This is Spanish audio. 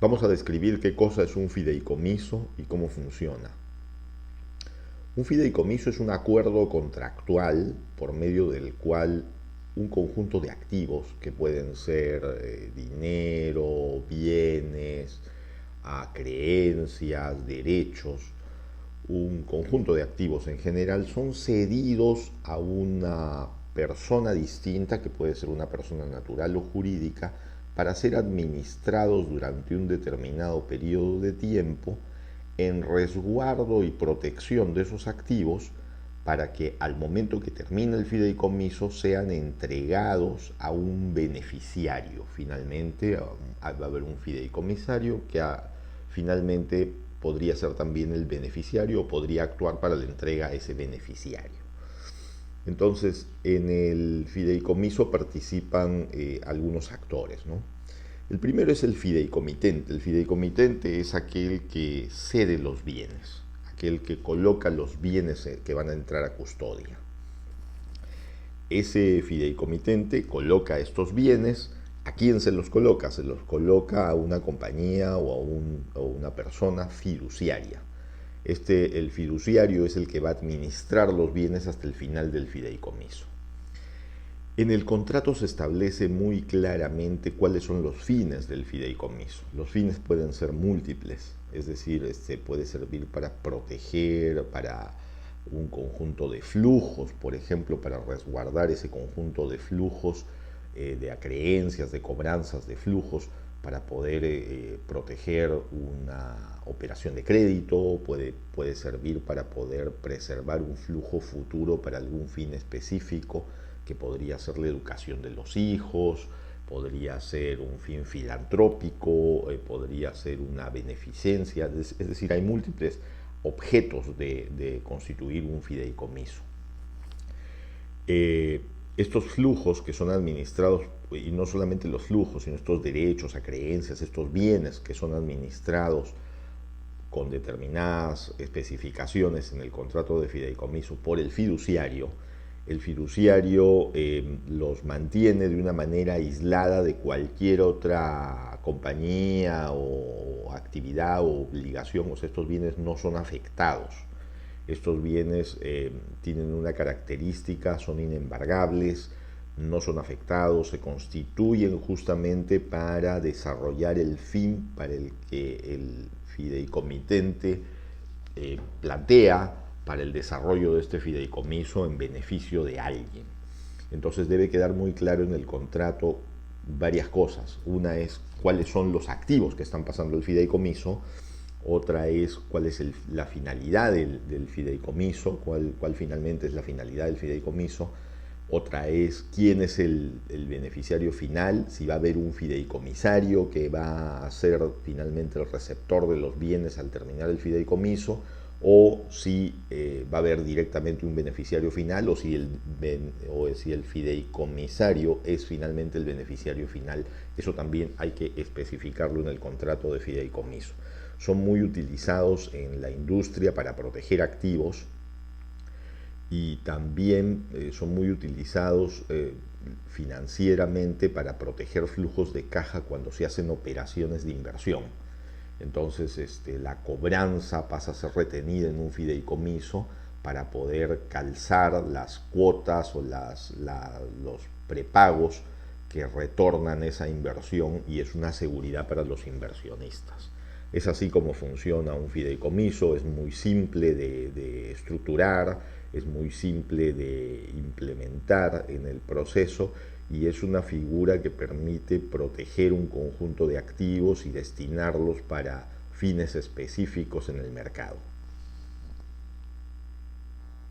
Vamos a describir qué cosa es un fideicomiso y cómo funciona. Un fideicomiso es un acuerdo contractual por medio del cual un conjunto de activos, que pueden ser dinero, bienes, creencias, derechos, un conjunto de activos en general, son cedidos a una persona distinta, que puede ser una persona natural o jurídica, para ser administrados durante un determinado periodo de tiempo en resguardo y protección de esos activos, para que al momento que termine el fideicomiso sean entregados a un beneficiario. Finalmente va a haber un fideicomisario que finalmente podría ser también el beneficiario o podría actuar para la entrega a ese beneficiario. Entonces, en el fideicomiso participan algunos actores, ¿no? El primero es el fideicomitente. El fideicomitente es aquel que cede los bienes, aquel que coloca los bienes que van a entrar a custodia. Ese fideicomitente coloca estos bienes. ¿A quién se los coloca? Se los coloca a una compañía o a una persona fiduciaria. El fiduciario es el que va a administrar los bienes hasta el final del fideicomiso. En el contrato se establece muy claramente cuáles son los fines del fideicomiso. Los fines pueden ser múltiples, es decir, puede servir para proteger, para un conjunto de flujos, por ejemplo, para resguardar ese conjunto de flujos, de creencias, de cobranzas, de flujos, para poder proteger una operación de crédito, puede servir para poder preservar un flujo futuro para algún fin específico, que podría ser la educación de los hijos, podría ser un fin filantrópico, podría ser una beneficencia, es decir, hay múltiples objetos de constituir un fideicomiso. Estos flujos que son administrados, y no solamente los flujos, sino estos derechos a creencias, estos bienes que son administrados con determinadas especificaciones en el contrato de fideicomiso por el fiduciario los mantiene de una manera aislada de cualquier otra compañía o actividad o obligación. O sea, estos bienes no son afectados. Estos bienes tienen una característica, son inembargables, no son afectados, se constituyen justamente para desarrollar el fin para el que el fideicomitente plantea para el desarrollo de este fideicomiso en beneficio de alguien. Entonces debe quedar muy claro en el contrato varias cosas. Una es cuáles son los activos que están pasando el fideicomiso. Otra es cuál es la finalidad del fideicomiso, cuál finalmente es la finalidad del fideicomiso. Otra es quién es el beneficiario final, si va a haber un fideicomisario que va a ser finalmente el receptor de los bienes al terminar el fideicomiso, o si va a haber directamente un beneficiario final, o si el fideicomisario es finalmente el beneficiario final. Eso también hay que especificarlo en el contrato de fideicomiso. Son muy utilizados en la industria para proteger activos, y también son muy utilizados financieramente para proteger flujos de caja cuando se hacen operaciones de inversión. Entonces la cobranza pasa a ser retenida en un fideicomiso para poder calzar las cuotas o los prepagos que retornan esa inversión, y es una seguridad para los inversionistas. Es así como funciona un fideicomiso. Es muy simple de estructurar, es muy simple de implementar en el proceso, y es una figura que permite proteger un conjunto de activos y destinarlos para fines específicos en el mercado.